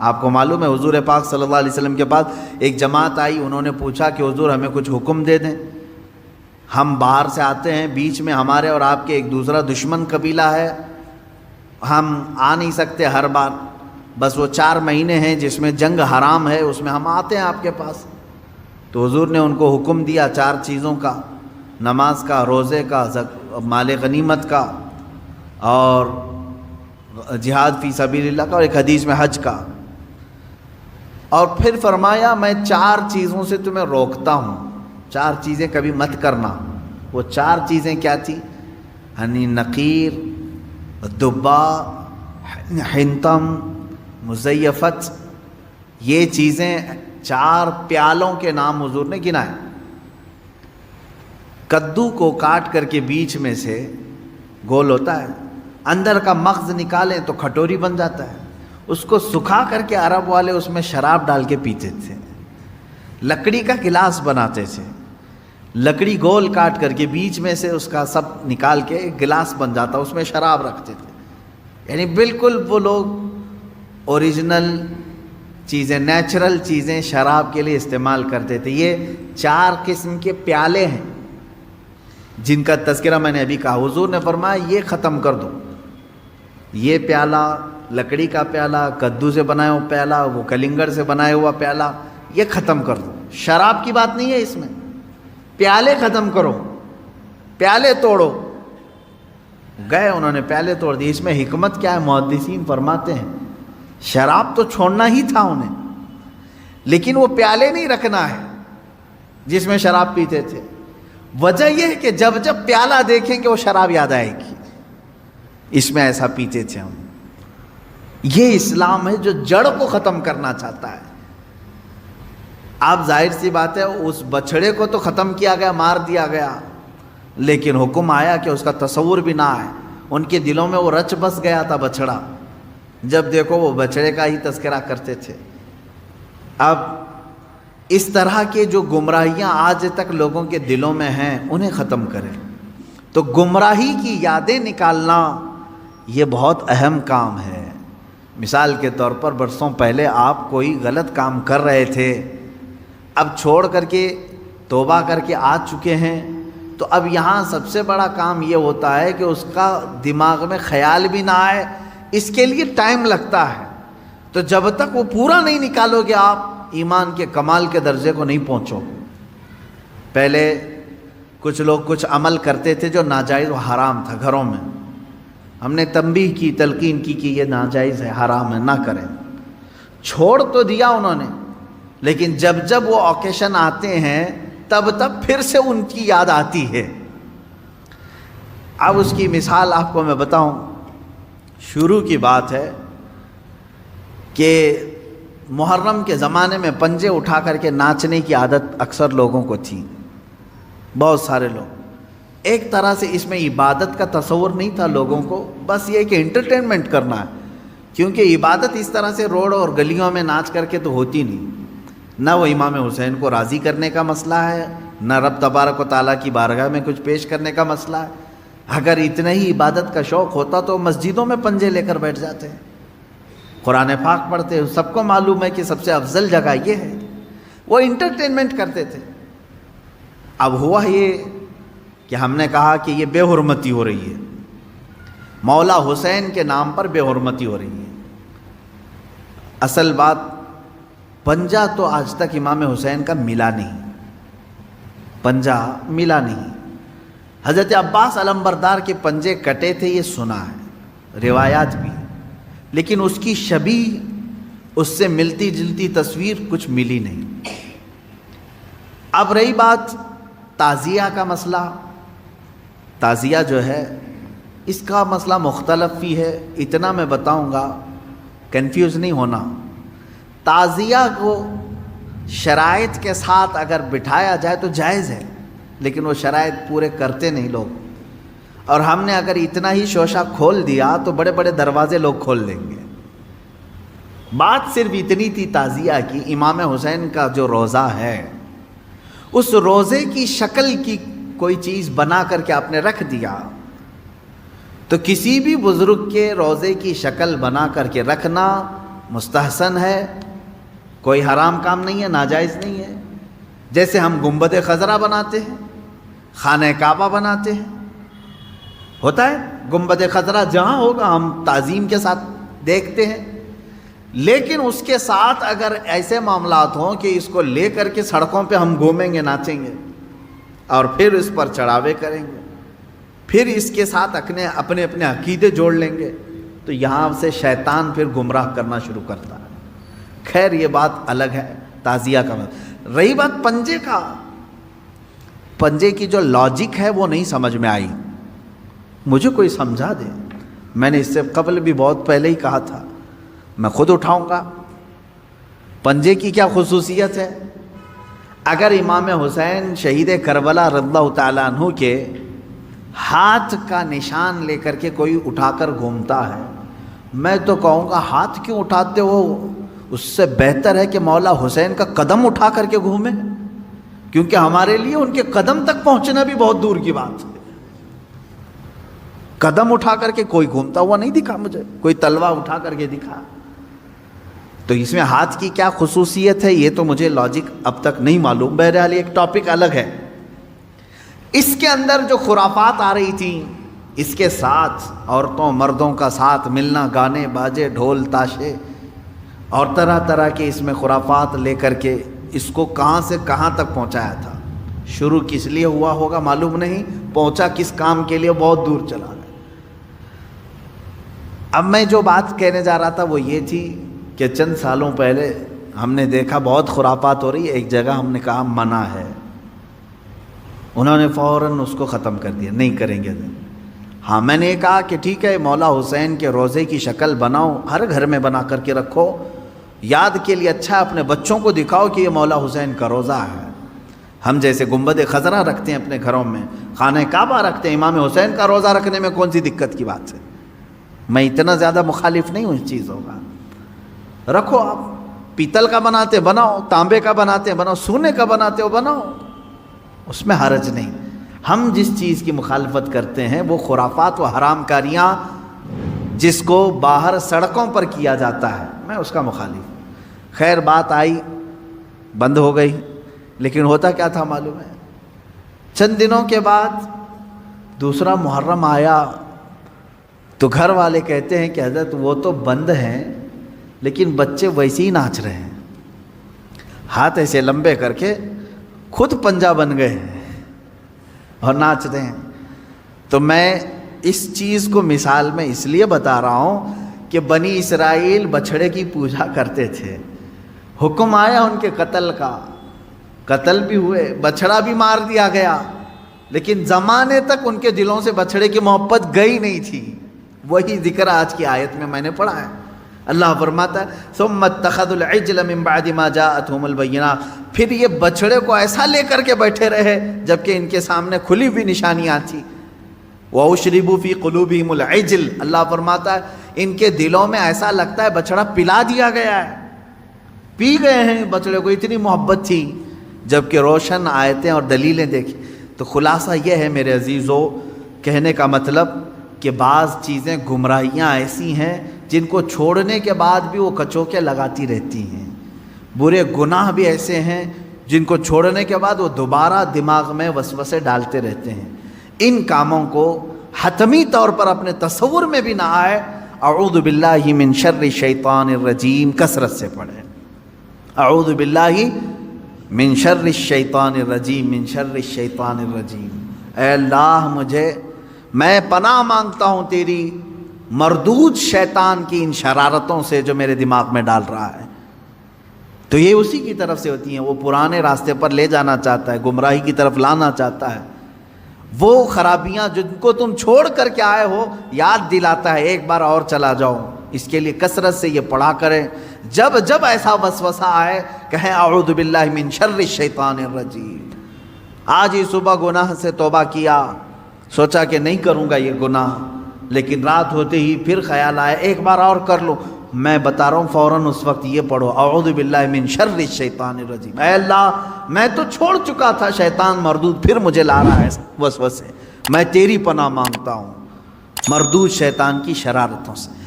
آپ کو معلوم ہے حضور پاک صلی اللہ علیہ وسلم کے پاس ایک جماعت آئی، انہوں نے پوچھا کہ حضور ہمیں کچھ حکم دے دیں، ہم باہر سے آتے ہیں، بیچ میں ہمارے اور آپ کے ایک دوسرا دشمن قبیلہ ہے، ہم آ نہیں سکتے ہر بار، بس وہ 4 مہینے ہیں جس میں جنگ حرام ہے، اس میں ہم آتے ہیں آپ کے پاس۔ تو حضور نے ان کو حکم دیا 4 چیزوں کا، نماز کا، روزے کا، مال غنیمت کا، اور جہاد فی سبیل اللہ کا، اور ایک حدیث میں حج کا۔ اور پھر فرمایا میں 4 چیزوں سے تمہیں روکتا ہوں، 4 چیزیں کبھی مت کرنا۔ وہ 4 چیزیں کیا تھی؟ یعنی نقیر، دبا، حنتم، مزیفت، یہ چیزیں 4 پیالوں کے نام حضور نے گنائے۔ کدو کو کاٹ کر کے بیچ میں سے گول ہوتا ہے، اندر کا مغز نکالیں تو کھٹوری بن جاتا ہے، اس کو سکھا کر کے عرب والے اس میں شراب ڈال کے پیتے تھے۔ لکڑی کا گلاس بناتے تھے، لکڑی گول کاٹ کر کے بیچ میں سے اس کا سب نکال کے ایک گلاس بن جاتا، اس میں شراب رکھتے تھے۔ یعنی بالکل وہ لوگ اوریجنل چیزیں، نیچرل چیزیں شراب کے لیے استعمال کرتے تھے۔ یہ 4 قسم کے پیالے ہیں جن کا تذکرہ میں نے ابھی کہا۔ حضور نے فرمایا یہ ختم کر دو، یہ پیالہ، لکڑی کا پیالہ، کدو سے بنایا ہوا پیالہ، وہ کلنگڑ سے بنایا ہوا پیالہ، یہ ختم کر دو۔ شراب کی بات نہیں ہے اس میں، پیالے ختم کرو، پیالے توڑو۔ گئے انہوں نے پیالے توڑ دیے۔ اس میں حکمت کیا ہے؟ محدثین فرماتے ہیں شراب تو چھوڑنا ہی تھا انہیں، لیکن وہ پیالے نہیں رکھنا ہے جس میں شراب پیتے تھے۔ وجہ یہ ہے کہ جب جب پیالہ دیکھیں گے وہ شراب یاد آئے گی، اس میں ایسا پیتے تھے ہم۔ یہ اسلام ہے جو جڑ کو ختم کرنا چاہتا ہے۔ آپ ظاہر سی بات ہے اس بچھڑے کو تو ختم کیا گیا، مار دیا گیا، لیکن حکم آیا کہ اس کا تصور بھی نہ آئے۔ ان کے دلوں میں وہ رچ بس گیا تھا بچھڑا، جب دیکھو وہ بچڑے کا ہی تذکرہ کرتے تھے۔ اب اس طرح کے جو گمراہیاں آج تک لوگوں کے دلوں میں ہیں انہیں ختم کریں۔ تو گمراہی کی یادیں نکالنا یہ بہت اہم کام ہے۔ مثال کے طور پر برسوں پہلے آپ کوئی غلط کام کر رہے تھے، اب چھوڑ کر کے توبہ کر کے آ چکے ہیں، تو اب یہاں سب سے بڑا کام یہ ہوتا ہے کہ اس کا دماغ میں خیال بھی نہ آئے، اس کے لیے ٹائم لگتا ہے۔ تو جب تک وہ پورا نہیں نکالو گے آپ ایمان کے کمال کے درجے کو نہیں پہنچو گے۔ پہلے کچھ لوگ کچھ عمل کرتے تھے جو ناجائز و حرام تھا گھروں میں، ہم نے تنبیہ کی، تلقین کی کہ یہ ناجائز ہے، حرام ہے، نہ کریں۔ چھوڑ تو دیا انہوں نے، لیکن جب جب وہ اوکیشن آتے ہیں تب تب پھر سے ان کی یاد آتی ہے۔ اب اس کی مثال آپ کو میں بتاؤں، شروع کی بات ہے کہ محرم کے زمانے میں پنجے اٹھا کر کے ناچنے کی عادت اکثر لوگوں کو تھی، بہت سارے لوگ۔ ایک طرح سے اس میں عبادت کا تصور نہیں تھا لوگوں کو، بس یہ کہ انٹرٹینمنٹ کرنا ہے، کیونکہ عبادت اس طرح سے روڈ اور گلیوں میں ناچ کر کے تو ہوتی نہیں۔ نہ وہ امام حسین کو راضی کرنے کا مسئلہ ہے، نہ رب تبارک و تعالیٰ کی بارگاہ میں کچھ پیش کرنے کا مسئلہ ہے۔ اگر اتنا ہی عبادت کا شوق ہوتا تو مسجدوں میں پنجے لے کر بیٹھ جاتے ہیں، قرآن پاک پڑھتے ہیں۔ سب کو معلوم ہے کہ سب سے افضل جگہ یہ ہے، وہ انٹرٹینمنٹ کرتے تھے۔ اب ہوا یہ کہ ہم نے کہا کہ یہ بے حرمتی ہو رہی ہے، مولا حسین کے نام پر بے حرمتی ہو رہی ہے۔ اصل بات پنجہ تو آج تک امام حسین کا ملا نہیں، پنجہ ملا نہیں۔ حضرت عباس علمبردار کے پنجے کٹے تھے یہ سنا ہے، روایات بھی، لیکن اس کی شبیہ، اس سے ملتی جلتی تصویر کچھ ملی نہیں۔ اب رہی بات تعزیہ کا مسئلہ، تعزیہ جو ہے اس کا مسئلہ مختلف بھی ہے، اتنا میں بتاؤں گا، کنفیوز نہیں ہونا۔ تعزیہ کو شرائط کے ساتھ اگر بٹھایا جائے تو جائز ہے، لیکن وہ شرائط پورے کرتے نہیں لوگ، اور ہم نے اگر اتنا ہی شوشہ کھول دیا تو بڑے بڑے دروازے لوگ کھول دیں گے۔ بات صرف اتنی تھی تعزیہ کی، امام حسین کا جو روضہ ہے اس روضے کی شکل کی کوئی چیز بنا کر کے آپ نے رکھ دیا، تو کسی بھی بزرگ کے روضے کی شکل بنا کر کے رکھنا مستحسن ہے، کوئی حرام کام نہیں ہے، ناجائز نہیں ہے. جیسے ہم گنبد خضرا بناتے ہیں، خانہ کعبہ بناتے ہیں، ہوتا ہے گنبد خضرا جہاں ہوگا ہم تعظیم کے ساتھ دیکھتے ہیں، لیکن اس کے ساتھ اگر ایسے معاملات ہوں کہ اس کو لے کر کے سڑکوں پہ ہم گھومیں گے، ناچیں گے اور پھر اس پر چڑھاوے کریں گے، پھر اس کے ساتھ اپنے عقیدے جوڑ لیں گے، تو یہاں سے شیطان پھر گمراہ کرنا شروع کرتا ہے. خیر یہ بات الگ ہے، تعزیہ کا. رہی بات پنجے کا، پنجے کی جو لاجک ہے وہ نہیں سمجھ میں آئی، مجھے کوئی سمجھا دے. میں نے اس سے قبل بھی بہت پہلے ہی کہا تھا، میں خود اٹھاؤں گا. پنجے کی کیا خصوصیت ہے؟ اگر امام حسین شہید کربلا رضی اللہ تعالیٰ عنہ کے ہاتھ کا نشان لے کر کے کوئی اٹھا کر گھومتا ہے، میں تو کہوں گا ہاتھ کیوں اٹھاتے ہو؟ اس سے بہتر ہے کہ مولا حسین کا قدم اٹھا کر کے گھومیں، کیونکہ ہمارے لیے ان کے قدم تک پہنچنا بھی بہت دور کی بات ہے. قدم اٹھا کر کے کوئی گھومتا ہوا نہیں دکھا مجھے، کوئی تلوار اٹھا کر کے دکھا. تو اس میں ہاتھ کی کیا خصوصیت ہے یہ تو مجھے لاجک اب تک نہیں معلوم. بہرحال ایک ٹاپک الگ ہے. اس کے اندر جو خرافات آ رہی تھیں، اس کے ساتھ عورتوں مردوں کا ساتھ ملنا، گانے باجے ڈھول تاشے اور طرح طرح کے اس میں خرافات لے کر کے اس کو کہاں سے کہاں تک پہنچایا تھا. شروع کس لیے ہوا ہوگا معلوم نہیں، پہنچا کس کام کے لیے بہت دور چلا گیا. اب میں جو بات کہنے جا رہا تھا وہ یہ تھی کہ چند سالوں پہلے ہم نے دیکھا بہت خرافات ہو رہی ہے. ایک جگہ ہم نے کہا منع ہے، انہوں نے فوراً اس کو ختم کر دیا، نہیں کریں گے. ہاں میں نے کہا کہ ٹھیک ہے، مولا حسین کے روزے کی شکل بناؤ، ہر گھر میں بنا کر کے رکھو، یاد کے لیے اچھا، اپنے بچوں کو دکھاؤ کہ یہ مولا حسین کا روزہ ہے. ہم جیسے گنبد خضرا رکھتے ہیں اپنے گھروں میں، خانہ کعبہ رکھتے ہیں، امام حسین کا روزہ رکھنے میں کون سی دقت کی بات ہے؟ میں اتنا زیادہ مخالف نہیں ہوں اس چیزوں کا. رکھو، آپ پیتل کا بناتے بناؤ، تانبے کا بناتے بناؤ، سونے کا بناتے ہو بناؤ، اس میں حرج نہیں. ہم جس چیز کی مخالفت کرتے ہیں وہ خرافات و حرام کاریاں جس کو باہر سڑکوں پر کیا جاتا ہے، میں اس کا مخالف ہوں. خیر بات آئی، بند ہو گئی. لیکن ہوتا کیا تھا معلوم ہے؟ چند دنوں کے بعد دوسرا محرم آیا تو گھر والے کہتے ہیں کہ حضرت وہ تو بند ہیں لیکن بچے ویسے ہی ناچ رہے ہیں، ہاتھ ایسے لمبے کر کے خود پنجہ بن گئے ہیں اور ناچ رہے ہیں. تو میں اس چیز کو مثال میں اس لیے بتا رہا ہوں کہ بنی اسرائیل بچھڑے کی پوجا کرتے تھے، حکم آیا ان کے قتل کا، قتل بھی ہوئے، بچھڑا بھی مار دیا گیا، لیکن زمانے تک ان کے دلوں سے بچھڑے کی محبت گئی نہیں تھی. وہی ذکر آج کی آیت میں میں نے پڑھا ہے. اللہ فرماتا ہے ثم اتخذوا العجل من بعد ما جاءتهم البینات، پھر یہ بچڑے کو ایسا لے کر کے بیٹھے رہے جبکہ ان کے سامنے کھلی ہوئی نشانیاں تھیں. وَأُشْرِبُوا فِي قُلُوبِهِمُ الْعِجْلَ، اللہ فرماتا ہے ان کے دلوں میں ایسا لگتا ہے بچڑا پلا دیا گیا ہے، پی گئے ہیں بچڑے کو، اتنی محبت تھی. جبکہ روشن آیتیں اور دلیلیں دیکھی. تو خلاصہ یہ ہے میرے عزیزو، کہنے کا مطلب کہ بعض چیزیں گمراہیاں ایسی ہیں جن کو چھوڑنے کے بعد بھی وہ کچوکے لگاتی رہتی ہیں. برے گناہ بھی ایسے ہیں جن کو چھوڑنے کے بعد وہ دوبارہ دماغ میں وسوسے ڈالتے رہتے ہیں. ان کاموں کو حتمی طور پر اپنے تصور میں بھی نہ آئے. اعوذ باللہ من شر الشیطان الرجیم کثرت سے پڑھیں. اعوذ باللہ من شر الشیطان الرجیم، من شر الشیطان الرجیم. اے اللہ میں پناہ مانگتا ہوں تیری مردود شیطان کی ان شرارتوں سے جو میرے دماغ میں ڈال رہا ہے. تو یہ اسی کی طرف سے ہوتی ہیں، وہ پرانے راستے پر لے جانا چاہتا ہے، گمراہی کی طرف لانا چاہتا ہے. وہ خرابیاں جن کو تم چھوڑ کر کے آئے ہو یاد دلاتا ہے ایک بار اور چلا جاؤ. اس کے لیے کثرت سے یہ پڑھا کریں. جب جب ایسا وسوسہ آئے کہیں اعوذ باللہ من شر الشیطان الرجیم. آج ہی صبح گناہ سے توبہ کیا، سوچا کہ نہیں کروں گا یہ گناہ، لیکن رات ہوتے ہی پھر خیال آیا ایک بار اور کر لوں. میں بتا رہا ہوں فوراً اس وقت یہ پڑھو اعوذ باللہ من شر الشیطان الرجیم. اے اللہ میں تو چھوڑ چکا تھا شیطان مردود، پھر مجھے لا رہا ہے وسوسے، میں تیری پناہ مانگتا ہوں مردود شیطان کی شرارتوں سے.